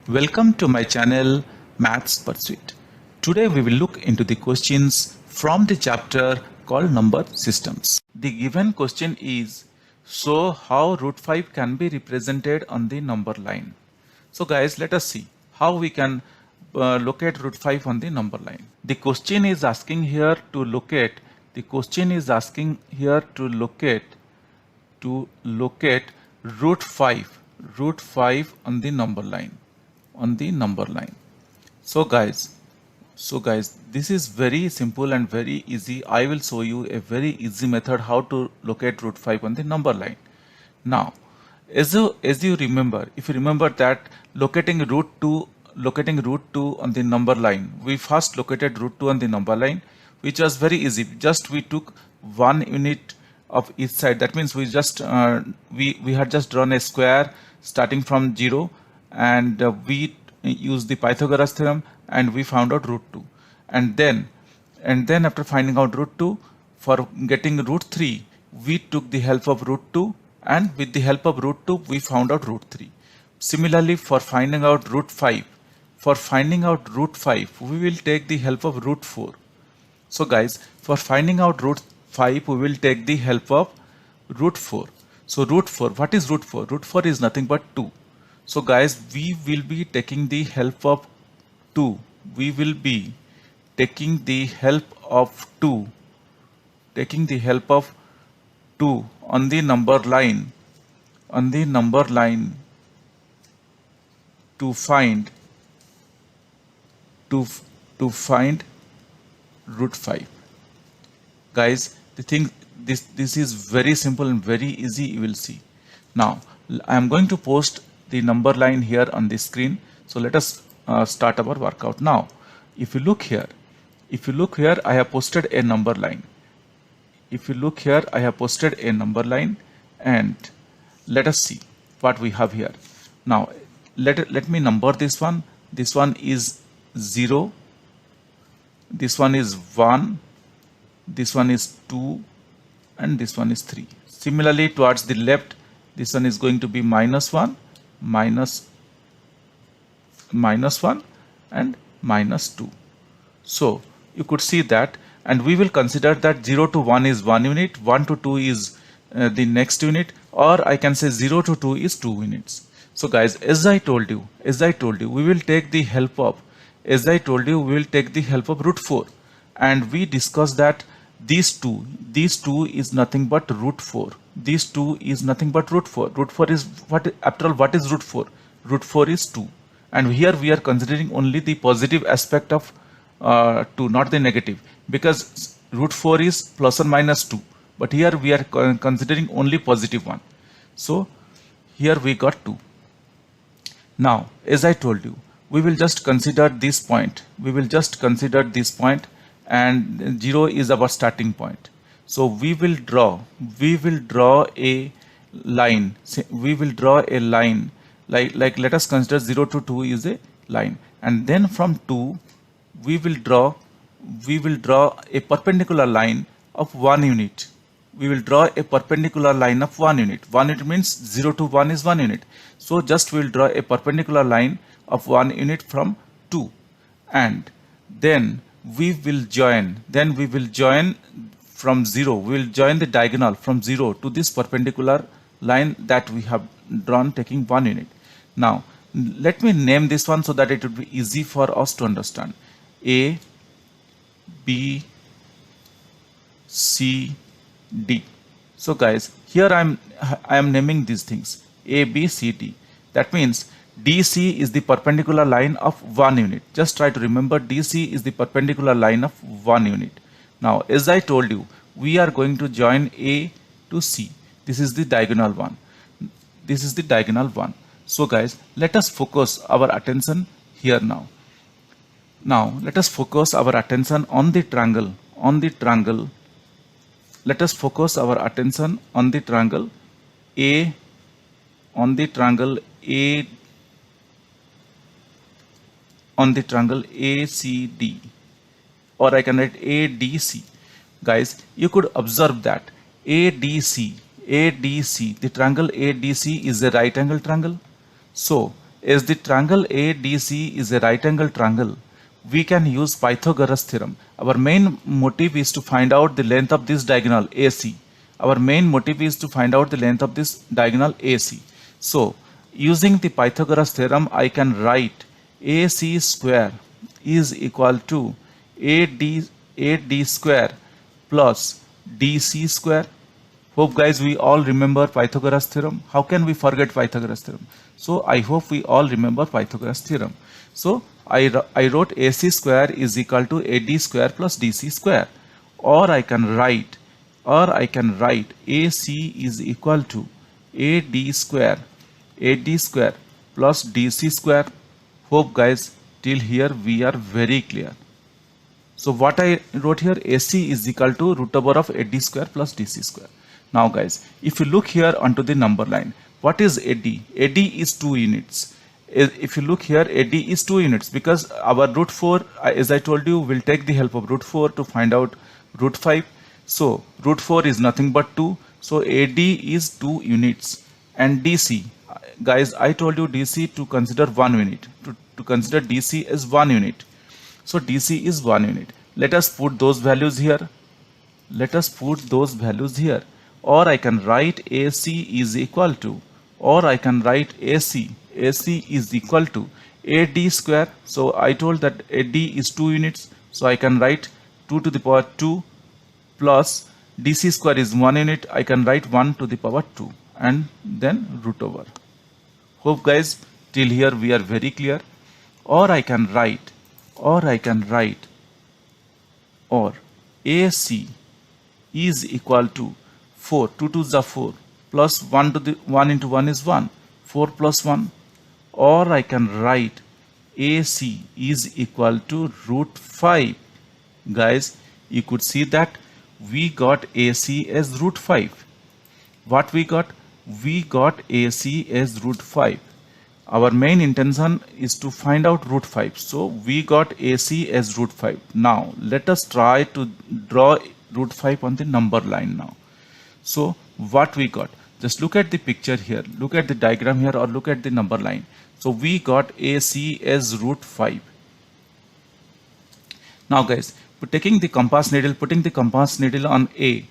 Welcome to my channel Maths Pursuit. Today we will look into the questions from the chapter called Number Systems. The given question is, so how root 5 can be represented on the number line? So guys, let us see how we can locate root 5 on the number line. The question is asking here to locate root 5 on the number line. So guys, this is very simple and very easy. I will show you a very easy method how to locate root 5 on the number line. Now, as you remember, if you remember that locating root 2 on the number line, we first located root 2 on the number line, which was very easy. Just we took 1 unit of each side. That means we just we had just drawn a square starting from 0, and we used the Pythagoras theorem and we found out root 2. And then after finding out root 2, for getting root 3, we took the help of root 2, and with the help of root 2 we found out root 3. Similarly, for finding out root 5, we will take the help of root 4. So guys, for finding out root 5 we will take the help of root 4. So root 4, what is root 4? Root 4 is nothing but 2. So guys, we will be taking the help of 2. We will be taking the help of 2 on the number line to find root 5. Guys, this is very simple and very easy, you will see. Now I am going to post the number line here on the screen. So let us start our workout. Now if you look here, I have posted a number line. And let us see what we have here. Now let me number this one. This one is 0, this one is 1, this one is 2, and this one is 3. Similarly, towards the left, this one is going to be minus 1, minus 1, and minus 2. So you could see that, and we will consider that 0 to 1 is 1 unit, 1 to 2 is the next unit, or I can say 0 to 2 is 2 units. So guys, as I told you, we will take the help of root 4, and we discussed that these two is nothing but root 4. Root 4 is what, after all, what is root 4? Root 4 is 2, and here we are considering only the positive aspect of 2, not the negative, because root 4 is plus or minus 2, but here we are considering only positive one. So here we got 2. Now as I told you, we will just consider this point, and 0 is our starting point. So we will draw a line. Like let us consider 0 to 2 is a line, and then from 2 we will draw a perpendicular line of 1 unit. 1 unit means 0 to 1 is 1 unit. So just we will draw a perpendicular line of 1 unit from 2, and then we will join from 0. We will join the diagonal from 0 to this perpendicular line that we have drawn taking 1 unit. Now let me name this one so that it would be easy for us to understand. A, B, C, D. So guys, here I am naming these things A, B, C, D. That means DC is the perpendicular line of 1 unit. Just try to remember, DC is the perpendicular line of 1 unit. Now as I told you, we are going to join A to C. This is the diagonal one. So guys, let us focus our attention here now. Now let us focus our attention on the triangle. Let us focus our attention on the triangle A, ACD, or I can write ADC. Guys, you could observe that ADC, the triangle ADC is a right angle triangle. So As the triangle ADC is a right angle triangle, we can use Pythagoras theorem. Our main motive is to find out the length of this diagonal AC. Our main motive is to find out the length of this diagonal AC. So, using the Pythagoras theorem, I can write AC square is equal to AD square plus DC square. Hope guys we all remember Pythagoras theorem. How can we forget Pythagoras theorem? So I hope we all remember Pythagoras theorem. So I wrote AC square is equal to AD square plus DC square, or I can write AC is equal to AD square plus DC square. Hope guys till here we are very clear. So what I wrote here, AC is equal to root over of AD square plus DC square. Now guys, if you look here onto the number line, what is AD? AD is 2 units. If you look here, AD is 2 units because our root 4, as I told you, will take the help of root 4 to find out root 5. So root 4 is nothing but 2. So AD is 2 units. And DC, guys, I told you DC to consider 1 unit. To consider DC as 1 unit. So DC is 1 unit. Let us put those values here. Or I can write AC is equal to, AC is equal to AD square. So I told that AD is 2 units. So I can write 2 to the power 2 plus DC square is 1 unit. I can write 1 to the power 2 and then root over. Hope guys till here we are very clear. Or I can write AC is equal to 4, 2 to the 4 plus 1 to the 1 into 1 is 1, 4 plus 1. Or I can write AC is equal to root 5. Guys, you could see that we got AC as root 5. What we got? We got AC as root 5. Our main intention is to find out root 5. So we got AC as root 5. Now let us try to draw root 5 on the number line now. So what we got? Just look at the picture here. Look at the diagram here or look at the number line. So we got AC as root 5. Now guys, putting the compass needle on A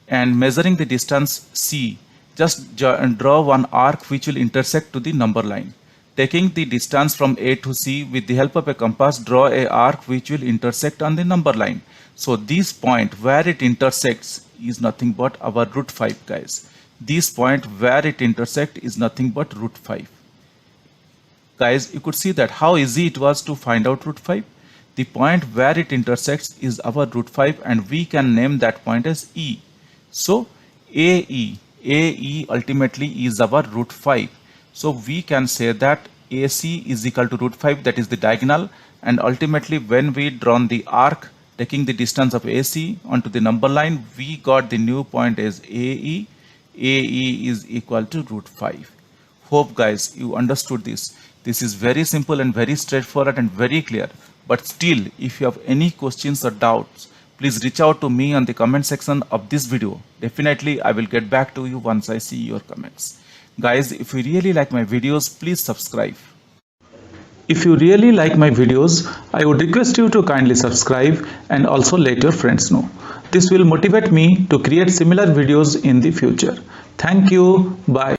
and measuring the distance C, just draw one arc which will intersect to the number line. Taking the distance from A to C with the help of a compass, draw a arc which will intersect on the number line. So this point where it intersects is nothing but our root 5 guys. This point where it intersects is nothing but root 5. Guys, you could see that how easy it was to find out root 5. The point where it intersects is our root 5 and we can name that point as E. So AE ultimately is our root 5. So we can say that AC is equal to root 5, that is the diagonal, and ultimately when we drawn the arc taking the distance of AC onto the number line, we got the new point as AE. AE is equal to root 5. Hope guys you understood this. This is very simple and very straightforward and very clear. But still, if you have any questions or doubts, please reach out to me on the comment section of this video. Definitely I will get back to you once I see your comments. Guys, if you really like my videos, please subscribe. If you really like my videos, I would request you to kindly subscribe and also let your friends know. This will motivate me to create similar videos in the future. Thank you. Bye.